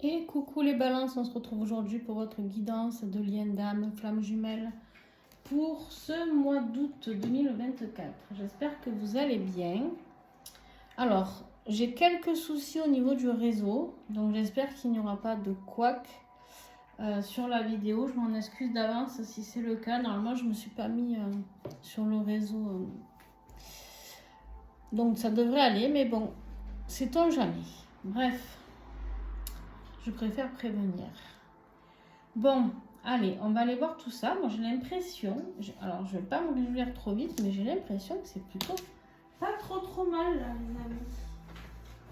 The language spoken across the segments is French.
Et coucou les balances, on se retrouve aujourd'hui pour votre guidance de lien d'âme, flamme jumelle, pour ce mois d'août 2024. J'espère que vous allez bien. Alors, j'ai quelques soucis au niveau du réseau, donc j'espère qu'il n'y aura pas de couac sur la vidéo. Je m'en excuse d'avance si c'est le cas. Normalement, je ne me suis pas mis sur le réseau, donc ça devrait aller, mais bon, sait-on jamais. Bref. Je préfère prévenir. Bon, allez, on va aller voir tout ça. Moi, j'ai l'impression, alors je ne vais pas me réjouir trop vite, mais j'ai l'impression que c'est plutôt pas trop mal, là, les amis.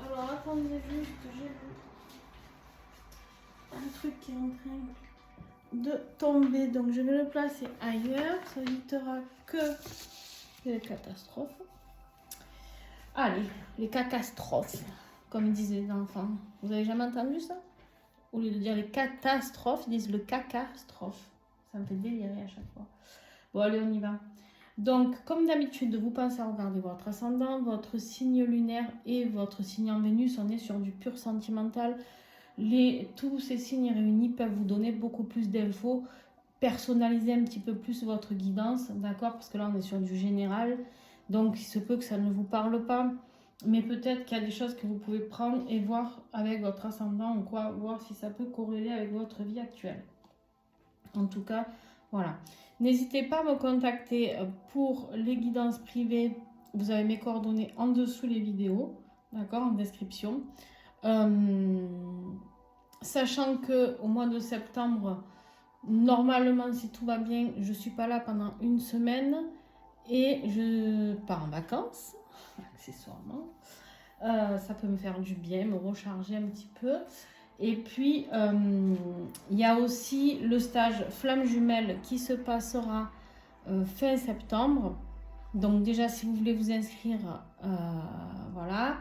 Alors, attendez juste, j'ai vu un truc qui est en train de tomber. Donc, je vais le placer ailleurs. Ça évitera que les catastrophes. Allez, les catastrophes, comme disent les enfants. Vous avez jamais entendu ça? Au lieu de dire les catastrophes, ils disent le cacastrophe. Ça me fait délirer à chaque fois. Bon, allez, on y va. Donc, comme d'habitude, vous pensez à regarder votre ascendant, votre signe lunaire et votre signe en Vénus. On est sur du pur sentimental. Tous ces signes réunis peuvent vous donner beaucoup plus d'infos, personnaliser un petit peu plus votre guidance, d'accord? Parce que là, on est sur du général. Donc, il se peut que ça ne vous parle pas. Mais peut-être qu'il y a des choses que vous pouvez prendre et voir avec votre ascendant ou quoi, voir si ça peut corréler avec votre vie actuelle. En tout cas, voilà. N'hésitez pas à me contacter pour les guidances privées. Vous avez mes coordonnées en dessous les vidéos, d'accord, en description. Sachant que au mois de septembre, normalement, si tout va bien, je ne suis pas là pendant une semaine et je pars en vacances, accessoirement. Ça peut me faire du bien, me recharger un petit peu. Et puis, il y a aussi le stage Flamme Jumelle qui se passera fin septembre. Donc déjà, si vous voulez vous inscrire, voilà,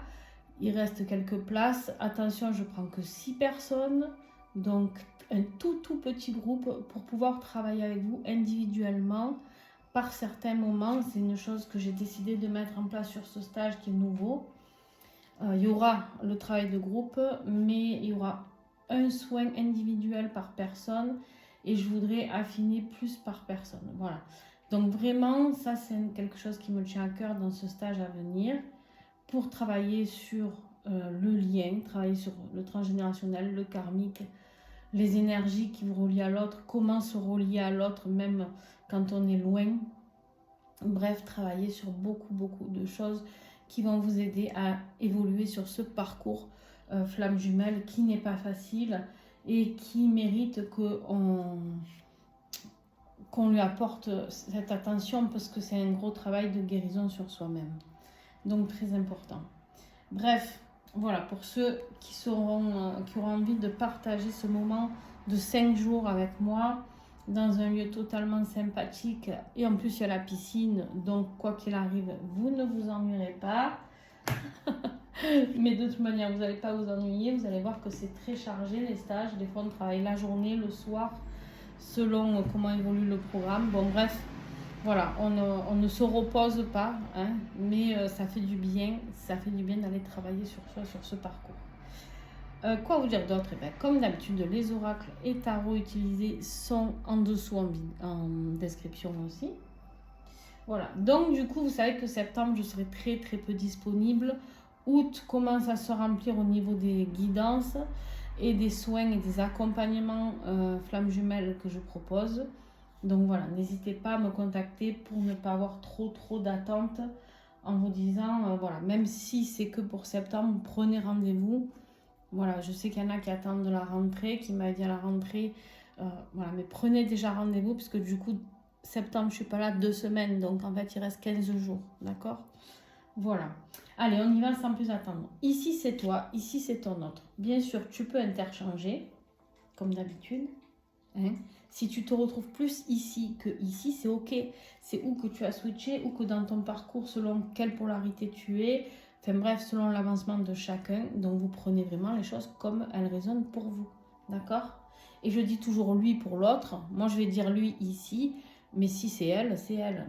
il reste quelques places. Attention, je prends que 6 personnes. Donc, un tout petit groupe pour pouvoir travailler avec vous individuellement par certains moments. C'est une chose que j'ai décidé de mettre en place sur ce stage qui est nouveau. Il y aura le travail de groupe, mais il y aura un soin individuel par personne et je voudrais affiner plus par personne. Voilà. Donc vraiment, ça c'est quelque chose qui me tient à cœur dans ce stage à venir pour travailler sur le lien, travailler sur le transgénérationnel, le karmique, les énergies qui vous relient à l'autre, comment se relier à l'autre même quand on est loin. Bref, travailler sur beaucoup de choses qui vont vous aider à évoluer sur ce parcours flamme jumelle qui n'est pas facile et qui mérite qu'on lui apporte cette attention parce que c'est un gros travail de guérison sur soi-même. Donc très important. Bref, voilà, pour ceux qui auront envie de partager ce moment de 5 jours avec moi, dans un lieu totalement sympathique et en plus il y a la piscine, donc quoi qu'il arrive, vous ne vous ennuierez pas. Mais de toute manière, vous n'allez pas vous ennuyer, vous allez voir que c'est très chargé les stages. Des fois on travaille la journée, le soir, selon comment évolue le programme. Bon bref, voilà, on ne se repose pas, hein, mais ça fait du bien d'aller travailler sur soi, sur ce parcours. Quoi vous dire d'autre? Comme d'habitude, les oracles et tarots utilisés sont en dessous en description aussi. Voilà, donc du coup, vous savez que septembre, je serai très peu disponible. Août commence à se remplir au niveau des guidances et des soins et des accompagnements flammes jumelles que je propose. Donc voilà, n'hésitez pas à me contacter pour ne pas avoir trop d'attentes en vous disant, voilà, même si c'est que pour septembre, prenez rendez-vous. Voilà, je sais qu'il y en a qui attendent de la rentrée, qui m'avaient dit à la rentrée, voilà, mais prenez déjà rendez-vous, puisque du coup, septembre, je ne suis pas là 2 semaines, donc en fait, il reste 15 jours, d'accord? Voilà. Allez, on y va sans plus attendre. Ici, c'est toi, ici, c'est ton autre. Bien sûr, tu peux interchanger, comme d'habitude. Hein? Si tu te retrouves plus ici que ici, c'est ok. C'est où que tu as switché, ou que dans ton parcours, selon quelle polarité tu es, enfin bref, selon l'avancement de chacun. Donc vous prenez vraiment les choses comme elles résonnent pour vous. D'accord? Et je dis toujours lui pour l'autre. Moi je vais dire lui ici, mais si c'est elle,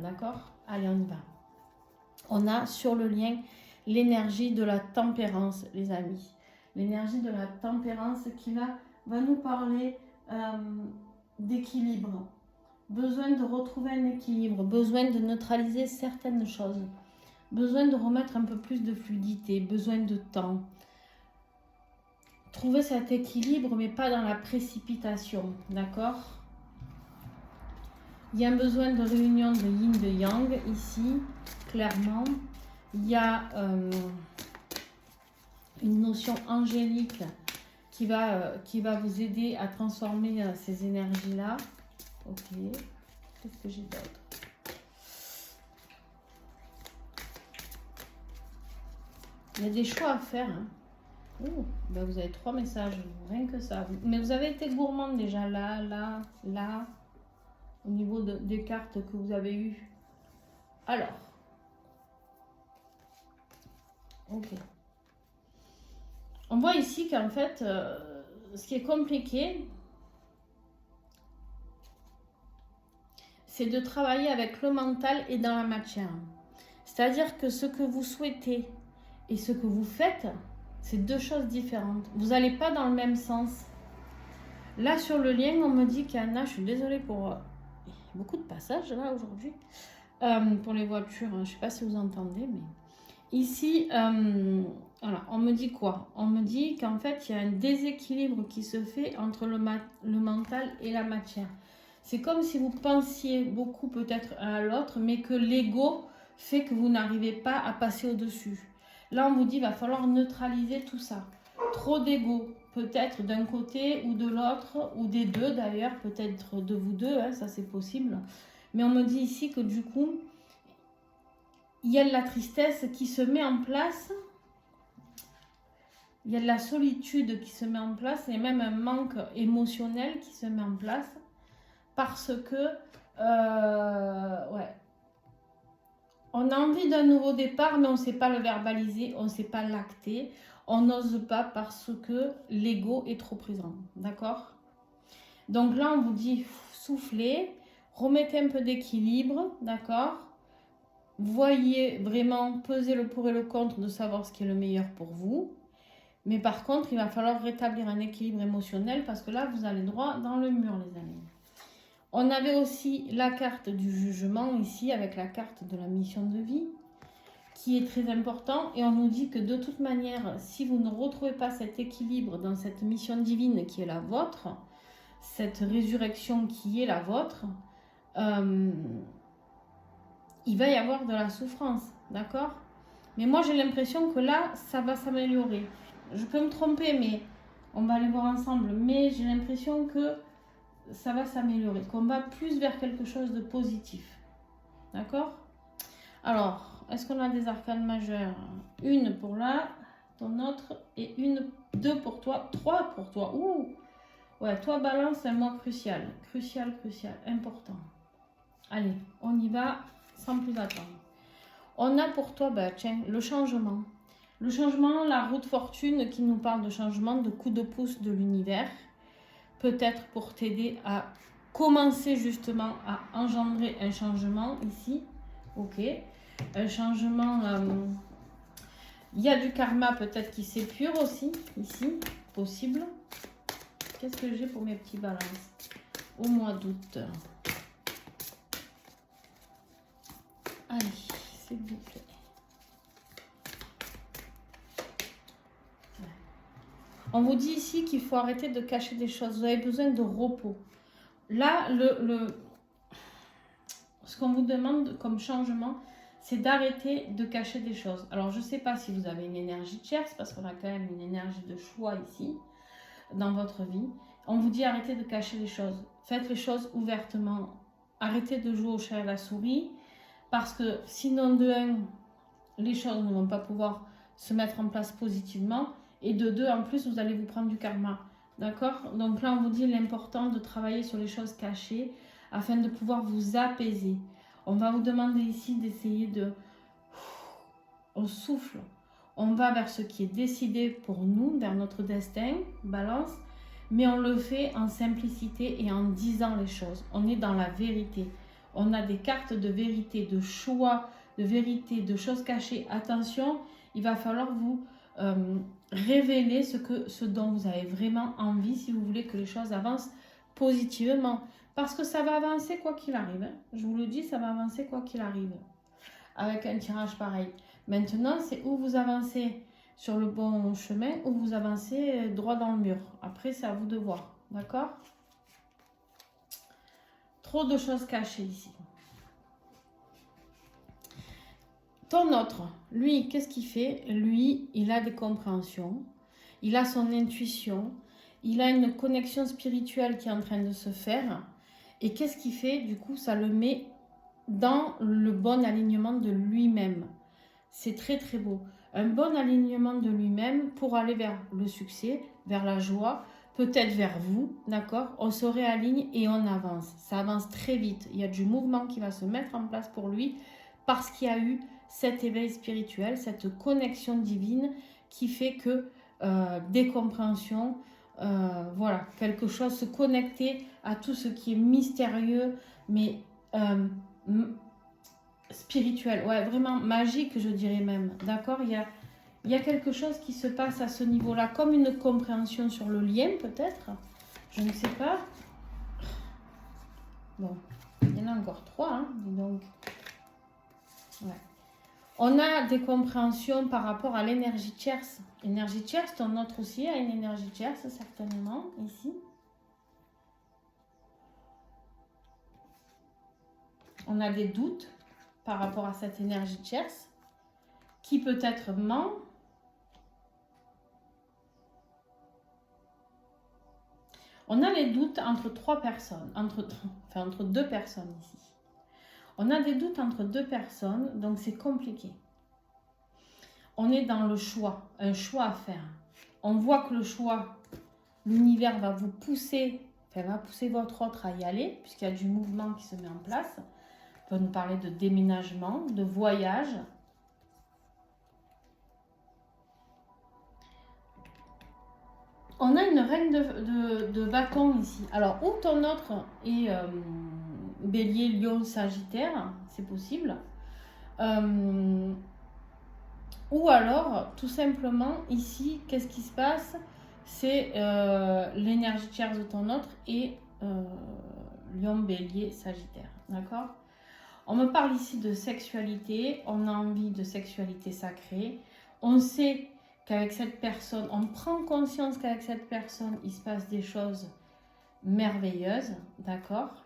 d'accord? Allez, on y va. On a sur le lien l'énergie de la tempérance, les amis. l'énergie de la tempérance qui là va nous parler d'équilibre. Besoin de retrouver un équilibre, besoin de neutraliser certaines choses, besoin de remettre un peu plus de fluidité, besoin de temps. Trouver cet équilibre, mais pas dans la précipitation, d'accord? Il y a un besoin de réunion de yin, de yang, ici, clairement. Il y a une notion angélique qui va vous aider à transformer ces énergies-là. Ok, qu'est-ce que j'ai d'autre? Il y a des choix à faire. Hein. Oh, ben vous avez 3 messages, rien que ça. Mais vous avez été gourmand déjà, là, là, là, au niveau des cartes que vous avez eues. Alors, ok. On voit ici qu'en fait, ce qui est compliqué, c'est de travailler avec le mental et dans la matière. C'est-à-dire que ce que vous souhaitez et ce que vous faites, c'est 2 choses différentes. Vous n'allez pas dans le même sens. Là, sur le lien, on me dit qu'Anna, je suis désolée pour beaucoup de passages là aujourd'hui, pour les voitures. Je ne sais pas si vous entendez, mais ici, voilà, on me dit quoi? On me dit qu'en fait, il y a un déséquilibre qui se fait entre le mental et la matière. C'est comme si vous pensiez beaucoup peut-être à l'autre, mais que l'ego fait que vous n'arrivez pas à passer au-dessus. Là, on vous dit qu'il va falloir neutraliser tout ça. Trop d'ego, peut-être d'un côté ou de l'autre, ou des deux d'ailleurs, peut-être de vous deux, hein, ça c'est possible. Mais on me dit ici que du coup, il y a de la tristesse qui se met en place. Il y a de la solitude qui se met en place, et même un manque émotionnel qui se met en place. Parce que, ouais, on a envie d'un nouveau départ, mais on ne sait pas le verbaliser, on ne sait pas l'acter, on n'ose pas parce que l'ego est trop présent, d'accord? Donc là, on vous dit soufflez, remettez un peu d'équilibre, d'accord? Voyez vraiment, pesez le pour et le contre de savoir ce qui est le meilleur pour vous. Mais par contre, il va falloir rétablir un équilibre émotionnel parce que là, vous allez droit dans le mur, les amis. On avait aussi la carte du jugement ici avec la carte de la mission de vie qui est très important et on nous dit que de toute manière, si vous ne retrouvez pas cet équilibre dans cette mission divine qui est la vôtre, cette résurrection qui est la vôtre, il va y avoir de la souffrance, d'accord? Mais moi j'ai l'impression que là, ça va s'améliorer. Je peux me tromper, mais on va aller voir ensemble, mais j'ai l'impression que ça va s'améliorer, qu'on va plus vers quelque chose de positif. D'accord? Alors, est-ce qu'on a des arcanes majeures? Une pour là, ton autre, et deux pour toi, 3 pour toi. Ouh! Ouais, toi, balance, un mois crucial. Crucial, important. Allez, on y va sans plus attendre. On a pour toi, bah, tiens, le changement. Le changement, la roue de fortune qui nous parle de changement, de coup de pouce de l'univers. Peut-être pour t'aider à commencer justement à engendrer un changement ici. Ok. Un changement. Il y a du karma peut-être qui s'épure aussi ici. Possible. Qu'est-ce que j'ai pour mes petits balances au mois d'août? Allez, s'il vous plaît. On vous dit ici qu'il faut arrêter de cacher des choses. Vous avez besoin de repos. Là, ce qu'on vous demande comme changement, c'est d'arrêter de cacher des choses. Alors, je ne sais pas si vous avez une énergie tierce, parce qu'on a quand même une énergie de choix ici, dans votre vie. On vous dit arrêtez de cacher les choses. Faites les choses ouvertement. Arrêtez de jouer au chat et à la souris, parce que sinon, de un, les choses ne vont pas pouvoir se mettre en place positivement. Et de 2, en plus, vous allez vous prendre du karma. D'accord? Donc là, on vous dit l'important de travailler sur les choses cachées afin de pouvoir vous apaiser. On va vous demander ici d'essayer de... On souffle. On va vers ce qui est décidé pour nous, vers notre destin, balance. Mais on le fait en simplicité et en disant les choses. On est dans la vérité. On a des cartes de vérité, de choix, de vérité, de choses cachées. Attention, il va falloir vous... révéler ce dont vous avez vraiment envie si vous voulez que les choses avancent positivement. Parce que ça va avancer quoi qu'il arrive. Hein. Je vous le dis, ça va avancer quoi qu'il arrive. Avec un tirage pareil. Maintenant, c'est où vous avancez sur le bon chemin ou vous avancez droit dans le mur. Après, c'est à vous de voir. D'accord? Trop de choses cachées ici. Ton autre, lui, qu'est-ce qu'il fait? Lui, il a des compréhensions. Il a son intuition. Il a une connexion spirituelle qui est en train de se faire. Et qu'est-ce qu'il fait? Du coup, ça le met dans le bon alignement de lui-même. C'est très très beau. Un bon alignement de lui-même pour aller vers le succès, vers la joie, peut-être vers vous, d'accord? On se réaligne et on avance. Ça avance très vite. Il y a du mouvement qui va se mettre en place pour lui parce qu'il y a eu cet éveil spirituel, cette connexion divine qui fait que des compréhensions, voilà, quelque chose, se connecter à tout ce qui est mystérieux, mais spirituel, ouais, vraiment magique, je dirais même, d'accord? Il y a quelque chose qui se passe à ce niveau-là, comme une compréhension sur le lien, peut-être, je ne sais pas. Bon, il y en a encore 3, hein, dis donc. Ouais. On a des compréhensions par rapport à l'énergie tierce. L'énergie tierce, ton autre aussi a une énergie tierce, certainement, ici. On a des doutes par rapport à cette énergie tierce qui peut-être ment. On a les doutes entre 3 personnes, entre 2 personnes ici. On a des doutes entre 2 personnes, donc c'est compliqué. On est dans le choix, un choix à faire. On voit que le choix, l'univers va vous pousser, enfin va pousser votre autre à y aller, puisqu'il y a du mouvement qui se met en place. On peut nous parler de déménagement, de voyage. On a une reine de bâton ici. Alors, où ton autre est bélier, lion, sagittaire, c'est possible. Ou alors, tout simplement, ici, qu'est-ce qui se passe? C'est l'énergie tierce de ton autre et lion, bélier, sagittaire. D'accord? On me parle ici de sexualité. On a envie de sexualité sacrée. On sait qu'avec cette personne, on prend conscience qu'avec cette personne, il se passe des choses merveilleuses. D'accord?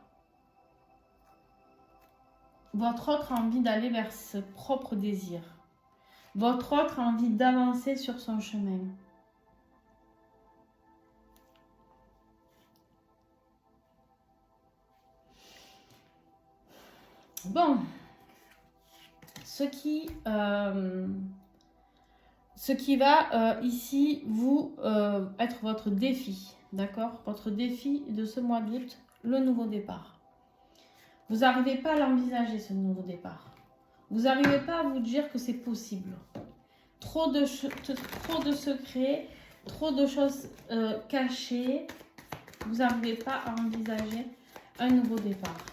Votre autre a envie d'aller vers ses propres désirs. Votre autre a envie d'avancer sur son chemin. Bon, ce qui va ici vous être votre défi, d'accord? Votre défi de ce mois d'août, le nouveau départ. Vous n'arrivez pas à l'envisager, ce nouveau départ. Vous n'arrivez pas à vous dire que c'est possible. Trop de secrets, trop de choses cachées. Vous n'arrivez pas à envisager un nouveau départ.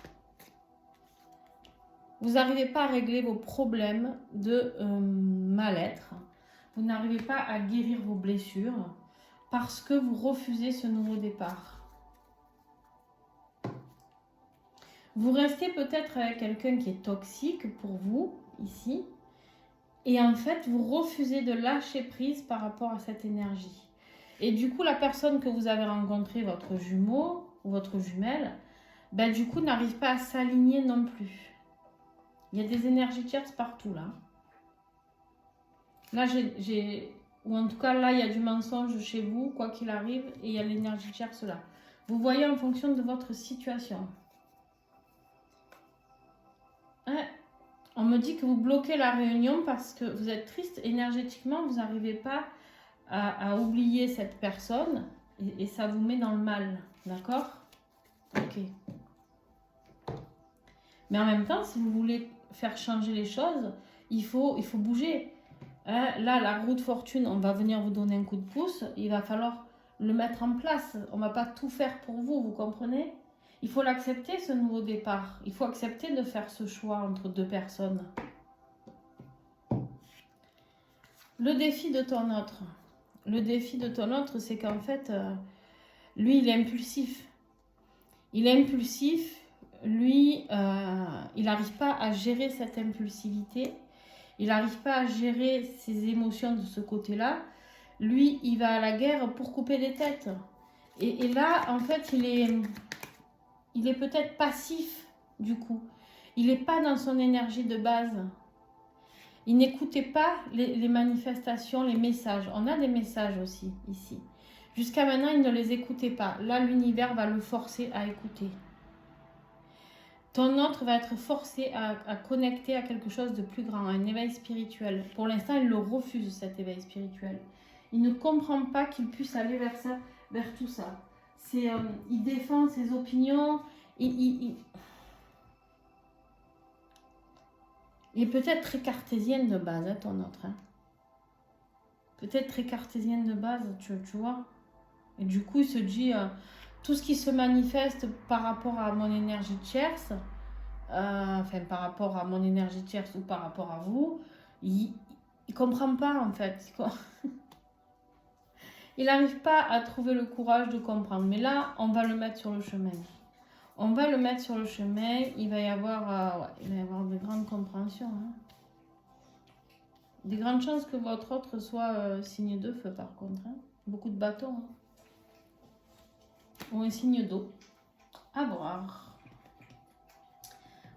Vous n'arrivez pas à régler vos problèmes de mal-être. Vous n'arrivez pas à guérir vos blessures parce que vous refusez ce nouveau départ. Vous restez peut-être avec quelqu'un qui est toxique pour vous, ici. Et en fait, vous refusez de lâcher prise par rapport à cette énergie. Et du coup, la personne que vous avez rencontrée, votre jumeau ou votre jumelle, ben, du coup, n'arrive pas à s'aligner non plus. Il y a des énergies tierces partout, là. Là, ou en tout cas, là, il y a du mensonge chez vous, quoi qu'il arrive, et il y a l'énergie tierce là. Vous voyez en fonction de votre situation. Ouais. On me dit que vous bloquez la réunion parce que vous êtes triste énergétiquement, vous n'arrivez pas à oublier cette personne et ça vous met dans le mal, d'accord? Ok. Mais en même temps, si vous voulez faire changer les choses, il faut bouger. Là, la roue de fortune, on va venir vous donner un coup de pouce, il va falloir le mettre en place. On ne va pas tout faire pour vous, vous comprenez? Il faut l'accepter, ce nouveau départ. Il faut accepter de faire ce choix entre 2 personnes. Le défi de ton autre. le défi de ton autre, c'est qu'en fait, lui, il est impulsif. Il est impulsif, lui, il n'arrive pas à gérer cette impulsivité. Il n'arrive pas à gérer ses émotions de ce côté-là. Lui, il va à la guerre pour couper des têtes. Et là, en fait, il est peut-être passif, du coup. Il n'est pas dans son énergie de base. Il n'écoutait pas les manifestations, les messages. On a des messages aussi, ici. Jusqu'à maintenant, il ne les écoutait pas. Là, l'univers va le forcer à écouter. Ton autre va être forcé à connecter à quelque chose de plus grand, à un éveil spirituel. Pour l'instant, il le refuse, cet éveil spirituel. Il ne comprend pas qu'il puisse aller vers ça, vers tout ça. Il défend ses opinions. Il est peut-être très cartésienne de base, hein, ton autre. Hein. Peut-être très cartésienne de base, tu vois. Et du coup, il se dit, tout ce qui se manifeste par rapport à mon énergie tierce, enfin par rapport à mon énergie tierce ou par rapport à vous, il comprend pas en fait. Il n'arrive pas à trouver le courage de comprendre. Mais là, on va le mettre sur le chemin. On va le mettre sur le chemin. Il va y avoir, de grandes compréhensions. Hein. Des grandes chances que votre autre soit signe de feu par contre. Hein. Beaucoup de bâtons. Hein. Ou un signe d'eau. À voir.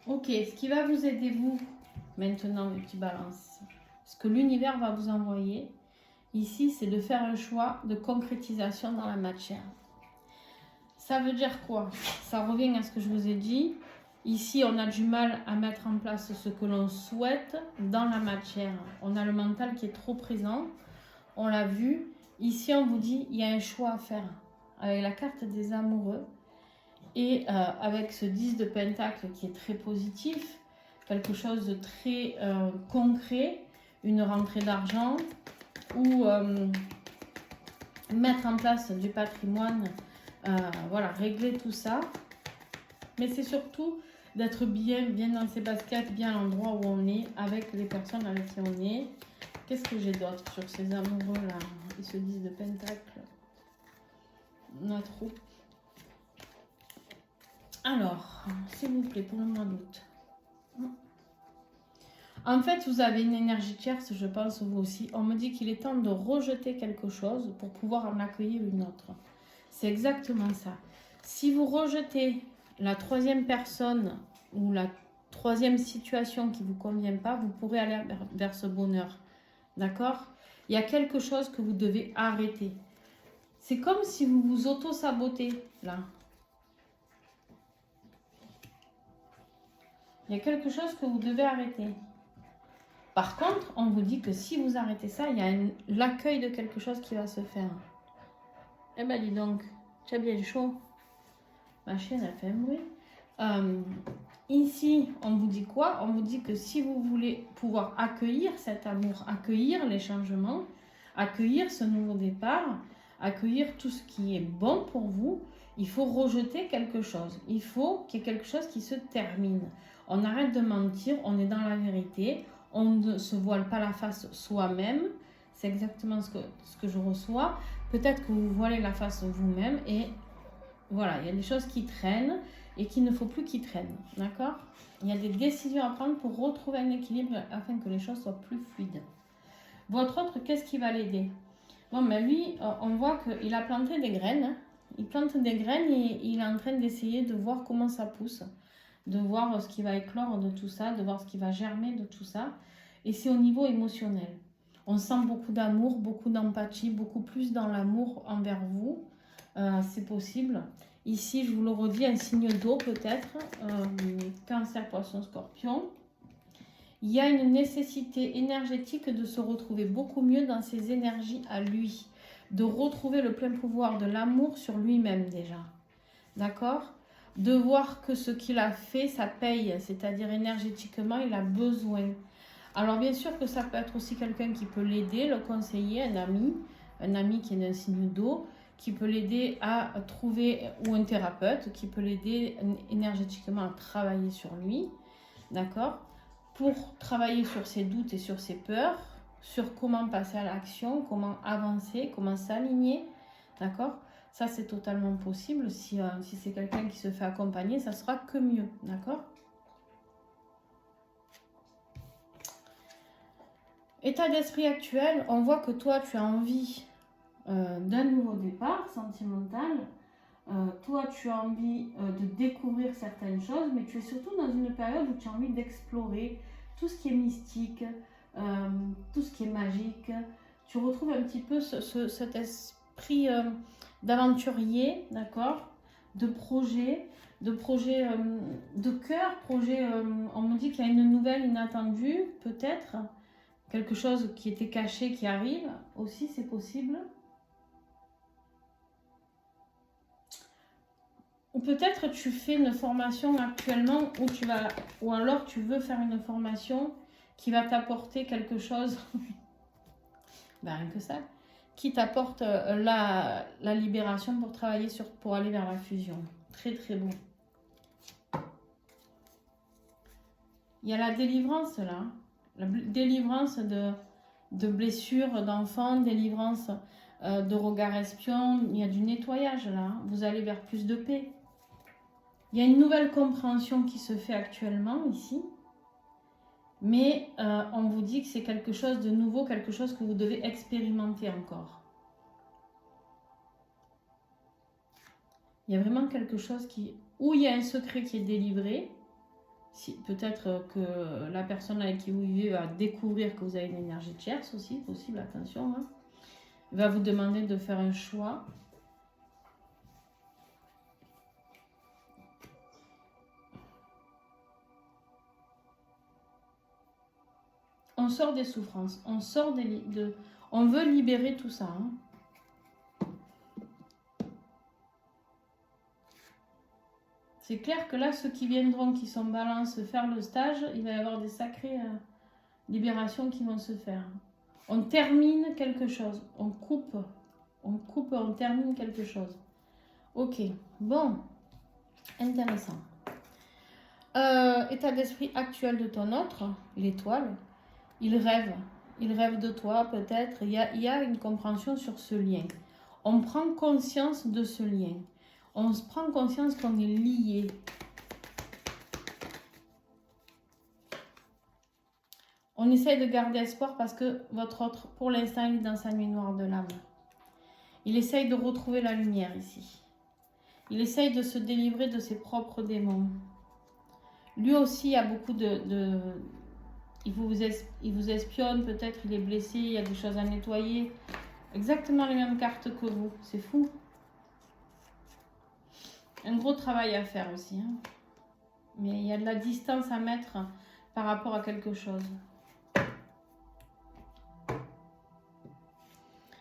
Ok, ce qui va vous aider, vous, maintenant, mes petits balances, ce que l'univers va vous envoyer, ici, c'est de faire un choix de concrétisation dans la matière. Ça veut dire quoi? Ça revient à ce que je vous ai dit. Ici, on a du mal à mettre en place ce que l'on souhaite dans la matière. On a le mental qui est trop présent. On l'a vu. Ici, on vous dit, il y a un choix à faire. Avec la carte des amoureux et avec ce 10 de pentacle qui est très positif, quelque chose de très concret, une rentrée d'argent ou mettre en place du patrimoine, voilà, régler tout ça. Mais c'est surtout d'être bien dans ses baskets, bien à l'endroit où on est, avec les personnes avec qui on est. Qu'est-ce que j'ai d'autre sur ces amoureux-là? Ils se disent de pentacle. Notre roue. Alors, s'il vous plaît, pour le mois d'août. En fait, vous avez une énergie tierce, je pense, vous aussi. On me dit qu'il est temps de rejeter quelque chose pour pouvoir en accueillir une autre. C'est exactement ça. Si vous rejetez la troisième personne ou la troisième situation qui ne vous convient pas, vous pourrez aller vers ce bonheur. D'accord? Il y a quelque chose que vous devez arrêter. C'est comme si vous vous auto-sabotez, là. Il y a quelque chose que vous devez arrêter. Par contre, on vous dit que si vous arrêtez ça, il y a l'accueil de quelque chose qui va se faire. Eh ben dis donc, tu as bien chaud. Ma chienne a fait un bruit. Ici, on vous dit quoi? On vous dit que si vous voulez pouvoir accueillir cet amour, accueillir les changements, accueillir ce nouveau départ, accueillir tout ce qui est bon pour vous, il faut rejeter quelque chose. Il faut qu'il y ait quelque chose qui se termine. On arrête de mentir, on est dans la vérité, on ne se voile pas la face soi-même. C'est exactement ce que je reçois. Peut-être que vous voilez la face vous-même et voilà, il y a des choses qui traînent et qu'il ne faut plus qu'ils traînent. D'accord? Il y a des décisions à prendre pour retrouver un équilibre afin que les choses soient plus fluides. Votre autre, qu'est-ce qui va l'aider? Bon, mais lui, on voit qu'il a planté des graines. Hein. Il plante des graines et il est en train d'essayer de voir comment ça pousse, de voir ce qui va éclore de tout ça, de voir ce qui va germer de tout ça. Et c'est au niveau émotionnel. On sent beaucoup d'amour, beaucoup d'empathie, beaucoup plus dans l'amour envers vous. C'est possible. Ici, je vous le redis, un signe d'eau peut-être. Cancer, poisson, scorpion. Il y a une nécessité énergétique de se retrouver beaucoup mieux dans ses énergies à lui. De retrouver le plein pouvoir de l'amour sur lui-même déjà. D'accord? De voir que ce qu'il a fait, ça paye. C'est-à-dire énergétiquement, il a besoin. Alors bien sûr que ça peut être aussi quelqu'un qui peut l'aider, le conseiller, un ami qui est d'un signe d'eau, qui peut l'aider à trouver, ou un thérapeute, qui peut l'aider énergétiquement à travailler sur lui. D'accord? Pour travailler sur ses doutes et sur ses peurs, sur comment passer à l'action, comment avancer, comment s'aligner, d'accord? Ça, c'est totalement possible. Si c'est quelqu'un qui se fait accompagner, ça sera que mieux, d'accord? État d'esprit actuel, on voit que toi, tu as envie d'un nouveau départ sentimental. Toi, tu as envie de découvrir certaines choses, mais tu es surtout dans une période où tu as envie d'explorer tout ce qui est mystique, tout ce qui est magique. Tu retrouves un petit peu cet esprit d'aventurier, d'accord, de projet, de cœur, projet. On me dit qu'il y a une nouvelle inattendue, peut-être quelque chose qui était caché qui arrive aussi, c'est possible. Ou peut-être tu fais une formation actuellement ou alors tu veux faire une formation qui va t'apporter quelque chose, ben rien que ça, qui t'apporte la libération pour travailler pour aller vers la fusion. Très très beau. Il y a la délivrance là, la délivrance de blessures d'enfants, délivrance de regards espions, il y a du nettoyage là, vous allez vers plus de paix. Il y a une nouvelle compréhension qui se fait actuellement ici, mais on vous dit que c'est quelque chose de nouveau, quelque chose que vous devez expérimenter encore. Il y a vraiment quelque chose où il y a un secret qui est délivré. Peut-être que la personne avec qui vous vivez va découvrir que vous avez une énergie tierce aussi, possible, attention. Hein. Il va vous demander de faire un choix. On sort des souffrances, on veut libérer tout ça. Hein. C'est clair que là, ceux qui viendront, qui sont balance, faire le stage, il va y avoir des sacrées libérations qui vont se faire. On termine quelque chose, on coupe, on termine quelque chose. Ok, bon, intéressant. État d'esprit actuel de ton autre, l'étoile, il rêve de toi peut-être, il y a une compréhension sur ce lien. On prend conscience de ce lien. On se prend conscience qu'on est liés. On essaye de garder espoir parce que votre autre, pour l'instant, il est dans sa nuit noire de l'âme. Il essaye de retrouver la lumière ici. Il essaye de se délivrer de ses propres démons. Lui aussi a beaucoup il vous espionne, peut-être il est blessé, il y a des choses à nettoyer. Exactement les mêmes cartes que vous. C'est fou. Un gros travail à faire aussi. Hein. Mais il y a de la distance à mettre par rapport à quelque chose.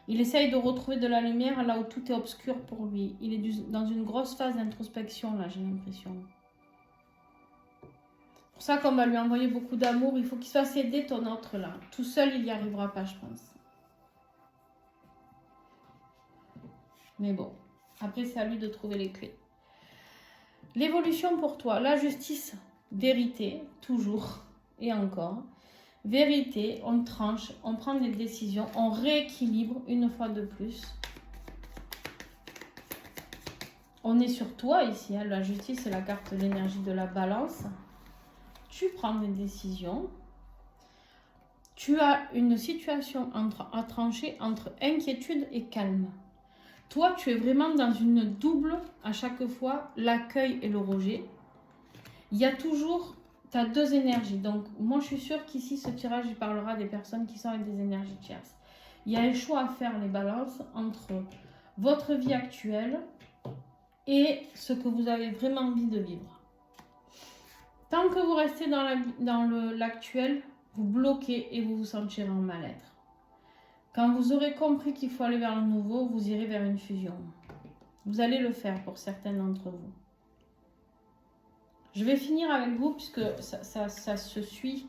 Il essaye de retrouver de la lumière là où tout est obscur pour lui. Il est dans une grosse phase d'introspection là, j'ai l'impression. C'est pour ça qu'on va lui envoyer beaucoup d'amour. Il faut qu'il soit cédé ton autre là. Tout seul, il n'y arrivera pas, je pense. Mais bon, après c'est à lui de trouver les clés. L'évolution pour toi, la justice, vérité, toujours et encore. Vérité, on tranche, on prend des décisions, on rééquilibre une fois de plus. On est sur toi ici, hein. La justice c'est la carte de l'énergie de la balance. Tu prends des décisions. Tu as une situation à trancher entre inquiétude et calme. Toi, tu es vraiment dans une double, à chaque fois, l'accueil et le rejet. Il y a toujours, tu as deux énergies. Donc, moi, je suis sûre qu'ici, ce tirage, il parlera des personnes qui sont avec des énergies tierces. Il y a un choix à faire, les balances, entre votre vie actuelle et ce que vous avez vraiment envie de vivre. Tant que vous restez dans l'actuel, vous bloquez et vous vous sentirez en mal-être. Quand vous aurez compris qu'il faut aller vers le nouveau, vous irez vers une fusion. Vous allez le faire pour certains d'entre vous. Je vais finir avec vous puisque ça se suit.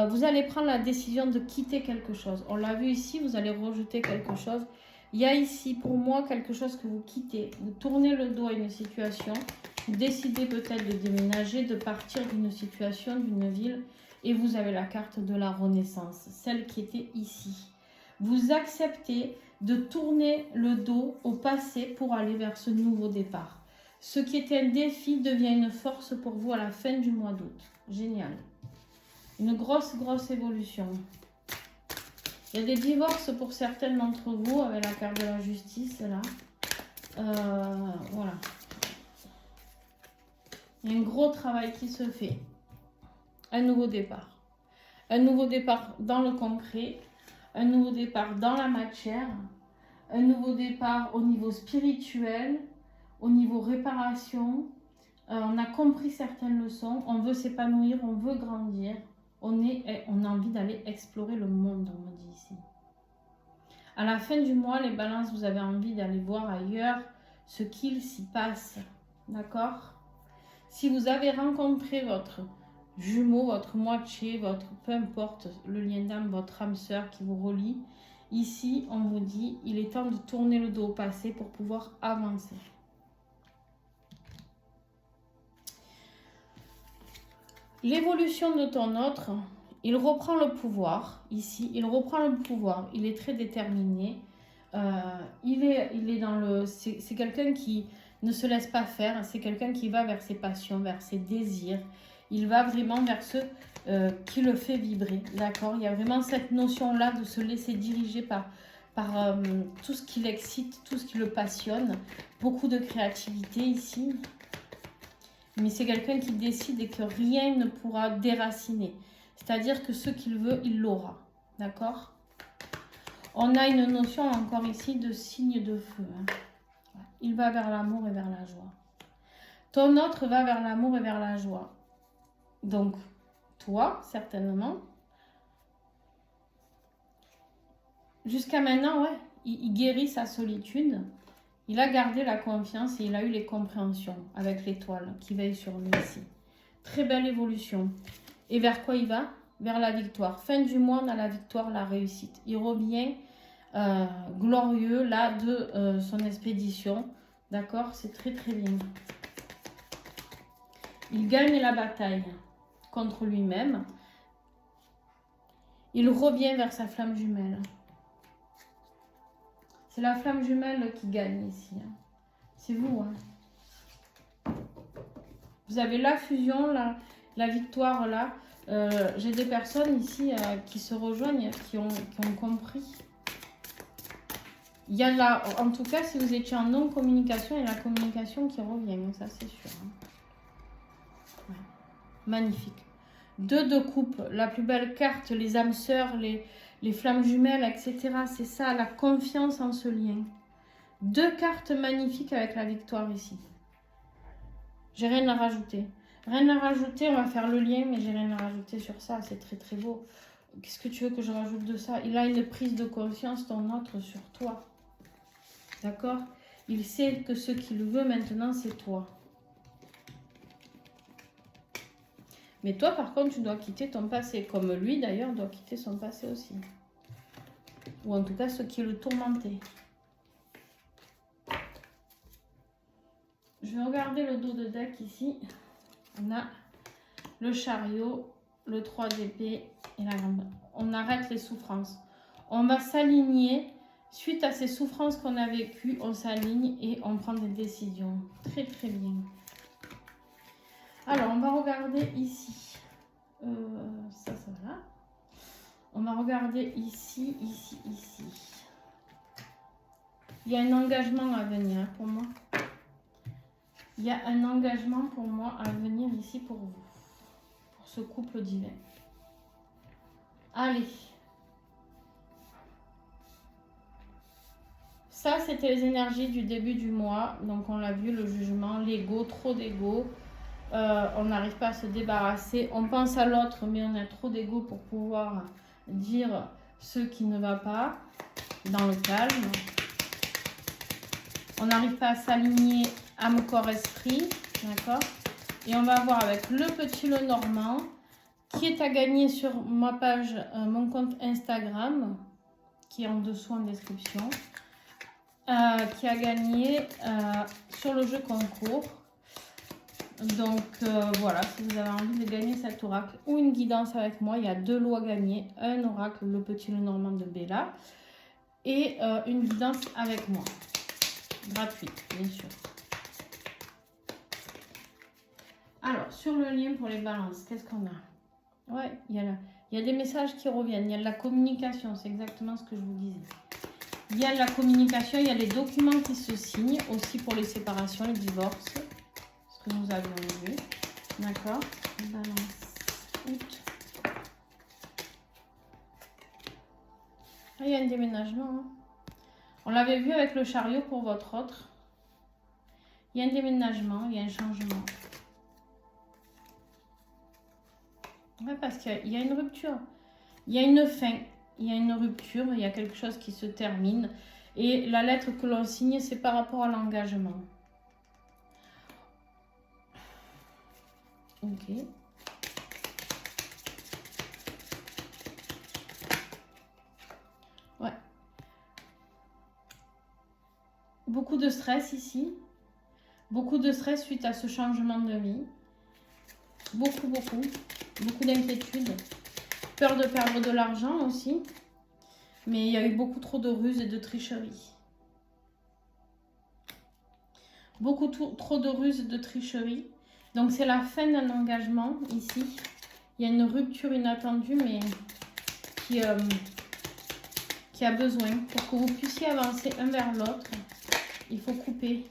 Vous allez prendre la décision de quitter quelque chose. On l'a vu ici, vous allez rejeter quelque chose. Il y a ici pour moi quelque chose que vous quittez. Vous tournez le dos à une situation. Vous décidez peut-être de déménager, de partir d'une situation, d'une ville. Et vous avez la carte de la renaissance, celle qui était ici. Vous acceptez de tourner le dos au passé pour aller vers ce nouveau départ. Ce qui était un défi devient une force pour vous à la fin du mois d'août. Génial. Une grosse évolution. Il y a des divorces pour certaines d'entre vous avec la carte de la justice là. Voilà. Il y a un gros travail qui se fait. Un nouveau départ. Un nouveau départ dans le concret. Un nouveau départ dans la matière. Un nouveau départ au niveau spirituel. Au niveau réparation. On a compris certaines leçons. On veut s'épanouir. On veut grandir. On a envie d'aller explorer le monde, on me dit ici. À la fin du mois, les balances, vous avez envie d'aller voir ailleurs ce qu'il s'y passe. D'accord? Si vous avez rencontré votre jumeau, votre moitié, votre peu importe, le lien d'âme, votre âme sœur qui vous relie, ici, on vous dit, il est temps de tourner le dos au passé pour pouvoir avancer. L'évolution de ton autre, il reprend le pouvoir, ici, il reprend le pouvoir, il est très déterminé, il est dans le... C'est quelqu'un qui ne se laisse pas faire, c'est quelqu'un qui va vers ses passions, vers ses désirs, il va vraiment vers ce qui le fait vibrer, d'accord? Il y a vraiment cette notion-là de se laisser diriger par tout ce qui l'excite, tout ce qui le passionne, beaucoup de créativité ici. Mais c'est quelqu'un qui décide et que rien ne pourra déraciner. C'est-à-dire que ce qu'il veut, il l'aura. D'accord? On a une notion encore ici de signe de feu. Hein. Il va vers l'amour et vers la joie. Ton autre va vers l'amour et vers la joie. Donc, toi, certainement. Jusqu'à maintenant, ouais, il guérit sa solitude. Il a gardé la confiance et il a eu les compréhensions avec l'étoile qui veille sur lui ici. Très belle évolution. Et vers quoi il va? Vers la victoire. Fin du mois, on a la victoire, la réussite. Il revient glorieux là de son expédition. D'accord? C'est très bien. Il gagne la bataille contre lui-même. Il revient vers sa flamme jumelle. C'est la flamme jumelle qui gagne ici. Hein. C'est vous. Hein. Vous avez la fusion, la victoire là. J'ai des personnes ici qui se rejoignent, qui ont compris. Il y a là, en tout cas, si vous étiez en non-communication, il y a la communication qui revient. Ça, c'est sûr. Hein. Ouais. Magnifique. 2 de coupe, la plus belle carte, les âmes sœurs, les flammes jumelles, etc. C'est ça, la confiance en ce lien. 2 cartes magnifiques avec la victoire ici. J'ai rien à rajouter. Rien à rajouter, on va faire le lien, mais j'ai rien à rajouter sur ça. C'est très beau. Qu'est-ce que tu veux que je rajoute de ça? Il a une prise de conscience, ton autre, sur toi. D'accord? Il sait que ce qu'il veut maintenant, c'est toi. Mais toi, par contre, tu dois quitter ton passé. Comme lui, d'ailleurs, doit quitter son passé aussi. Ou en tout cas, ce qui le tourmentait. Je vais regarder le dos de deck ici. On a le chariot, le 3 d'épée et la grande. On arrête les souffrances. On va s'aligner. Suite à ces souffrances qu'on a vécues, on s'aligne et on prend des décisions. Très bien. Alors, on va regarder ici. Ça va. On va regarder ici. Il y a un engagement à venir pour moi. Il y a un engagement pour moi à venir ici pour vous. Pour ce couple divin. Allez. Ça, c'était les énergies du début du mois. Donc, on l'a vu, le jugement, l'ego, trop d'ego. On n'arrive pas à se débarrasser. On pense à l'autre, mais on a trop d'ego pour pouvoir dire ce qui ne va pas dans le calme. On n'arrive pas à s'aligner âme, corps, esprit. D'accord? Et on va voir avec le petit Lenormand qui est à gagner sur ma page, mon compte Instagram, qui est en dessous en description. Qui a gagné sur le jeu concours. Donc voilà, si vous avez envie de gagner cet oracle ou une guidance avec moi, il y a 2 lots à gagner. Un oracle, le petit le normand de Bella, et une guidance avec moi. Gratuite, bien sûr. Alors, sur le lien pour les balances, qu'est-ce qu'on a? Ouais, il y a des messages qui reviennent. Il y a de la communication, c'est exactement ce que je vous disais. Il y a de la communication, il y a les documents qui se signent, aussi pour les séparations, les divorces, ce que nous avions vu. D'accord? Balance. Août. Ah, il y a un déménagement. Hein. On l'avait vu avec le chariot pour votre autre. Il y a un déménagement, il y a un changement. Ouais, parce qu'il y a une rupture. Il y a une fin. Il y a une rupture, il y a quelque chose qui se termine. Et la lettre que l'on signe, c'est par rapport à l'engagement. Ok. Ouais. Beaucoup de stress ici. Beaucoup de stress suite à ce changement de vie. Beaucoup d'inquiétude. Peur de perdre de l'argent aussi. Mais il y a eu beaucoup trop de ruses et de tricheries. Beaucoup trop de ruses et de tricheries. Donc c'est la fin d'un engagement ici. Il y a une rupture inattendue mais qui a besoin. Pour que vous puissiez avancer un vers l'autre, il faut couper.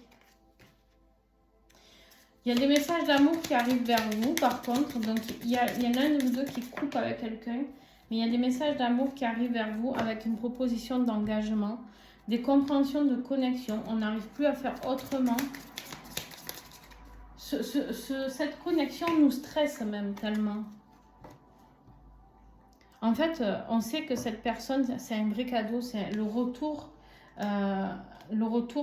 Il y a des messages d'amour qui arrivent vers vous par contre. Donc il y en a un de vous deux qui coupe avec quelqu'un. Mais il y a des messages d'amour qui arrivent vers vous avec une proposition d'engagement, des compréhensions de connexion. On n'arrive plus à faire autrement. Cette connexion nous stresse même tellement. En fait, on sait que cette personne, c'est un vrai cadeau. C'est le retour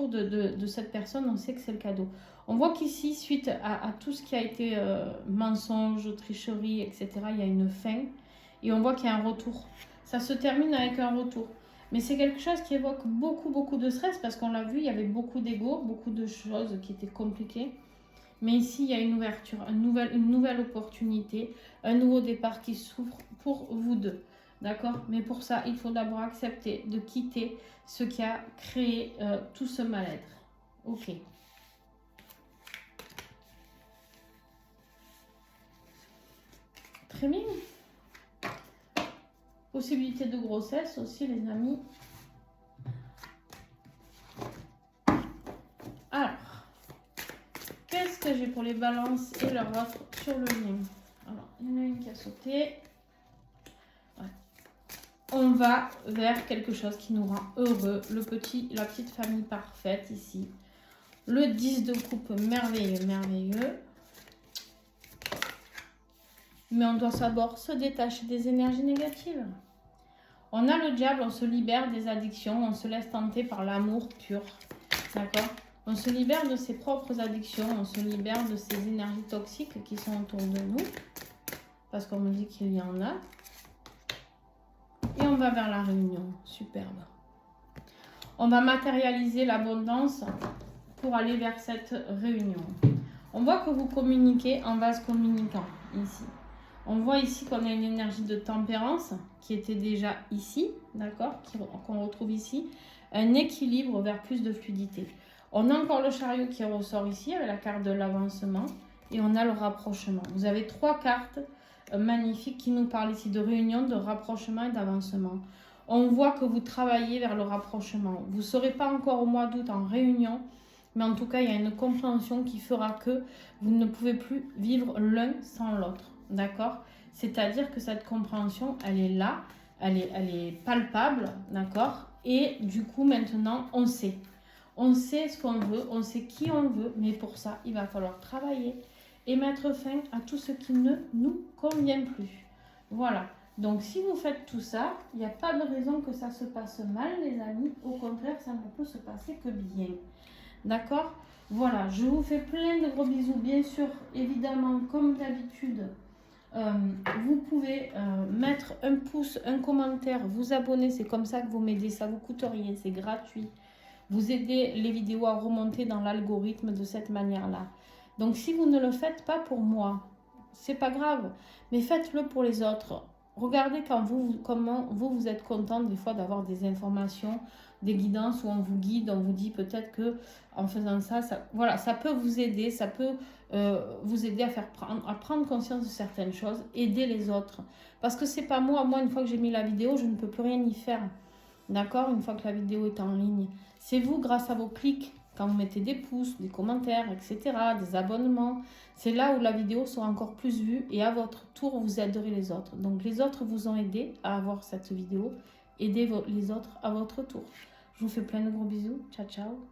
de cette personne, on sait que c'est le cadeau. On voit qu'ici, suite à tout ce qui a été mensonge, tricherie, etc., il y a une fin. Et on voit qu'il y a un retour. Ça se termine avec un retour. Mais c'est quelque chose qui évoque beaucoup de stress parce qu'on l'a vu, il y avait beaucoup d'ego, beaucoup de choses qui étaient compliquées. Mais ici, il y a une ouverture, une nouvelle opportunité, un nouveau départ qui s'ouvre pour vous deux. D'accord? Mais pour ça, il faut d'abord accepter de quitter ce qui a créé tout ce mal-être. Ok. Très bien. Possibilité de grossesse aussi, les amis. Alors, qu'est-ce que j'ai pour les balances et leur offre sur le lien? Alors, il y en a une qui a sauté. Ouais. On va vers quelque chose qui nous rend heureux. La petite famille parfaite ici. Le 10 de coupe, merveilleux, merveilleux. Mais on doit d'abord se détacher des énergies négatives. On a le diable, on se libère des addictions, on se laisse tenter par l'amour pur. D'accord? On se libère de ses propres addictions, on se libère de ces énergies toxiques qui sont autour de nous. Parce qu'on me dit qu'il y en a. Et on va vers la réunion. Superbe. On va matérialiser l'abondance pour aller vers cette réunion. On voit que vous communiquez en vase communicant ici. On voit ici qu'on a une énergie de tempérance qui était déjà ici, d'accord, qu'on retrouve ici. Un équilibre vers plus de fluidité. On a encore le chariot qui ressort ici avec la carte de l'avancement et on a le rapprochement. Vous avez 3 cartes magnifiques qui nous parlent ici de réunion, de rapprochement et d'avancement. On voit que vous travaillez vers le rapprochement. Vous ne serez pas encore au mois d'août en réunion, mais en tout cas, il y a une compréhension qui fera que vous ne pouvez plus vivre l'un sans l'autre. D'accord? C'est-à-dire que cette compréhension, elle est là, elle est palpable, d'accord? Et du coup, maintenant, on sait. On sait ce qu'on veut, on sait qui on veut, mais pour ça, il va falloir travailler et mettre fin à tout ce qui ne nous convient plus. Voilà. Donc, si vous faites tout ça, il n'y a pas de raison que ça se passe mal, les amis. Au contraire, ça ne peut se passer que bien. D'accord? Voilà, je vous fais plein de gros bisous. Bien sûr, évidemment, comme d'habitude, vous pouvez mettre un pouce, un commentaire, vous abonner. C'est comme ça que vous m'aidez. Ça ne vous coûte rien, c'est gratuit. Vous aidez les vidéos à remonter dans l'algorithme de cette manière-là. Donc si vous ne le faites pas pour moi, c'est pas grave, mais faites-le pour les autres. Regardez comment vous êtes content des fois d'avoir des informations, des guidances où on vous guide, on vous dit peut-être que en faisant ça, voilà, ça peut vous aider, ça peut vous aider à prendre conscience de certaines choses, aider les autres. Parce que c'est pas moi, une fois que j'ai mis la vidéo, je ne peux plus rien y faire. D'accord? Une fois que la vidéo est en ligne. C'est vous, grâce à vos clics, quand vous mettez des pouces, des commentaires, etc., des abonnements, c'est là où la vidéo sera encore plus vue et à votre tour, vous aiderez les autres. Donc les autres vous ont aidé à avoir cette vidéo, aidez les autres à votre tour. Je vous fais plein de gros bisous. Ciao, ciao.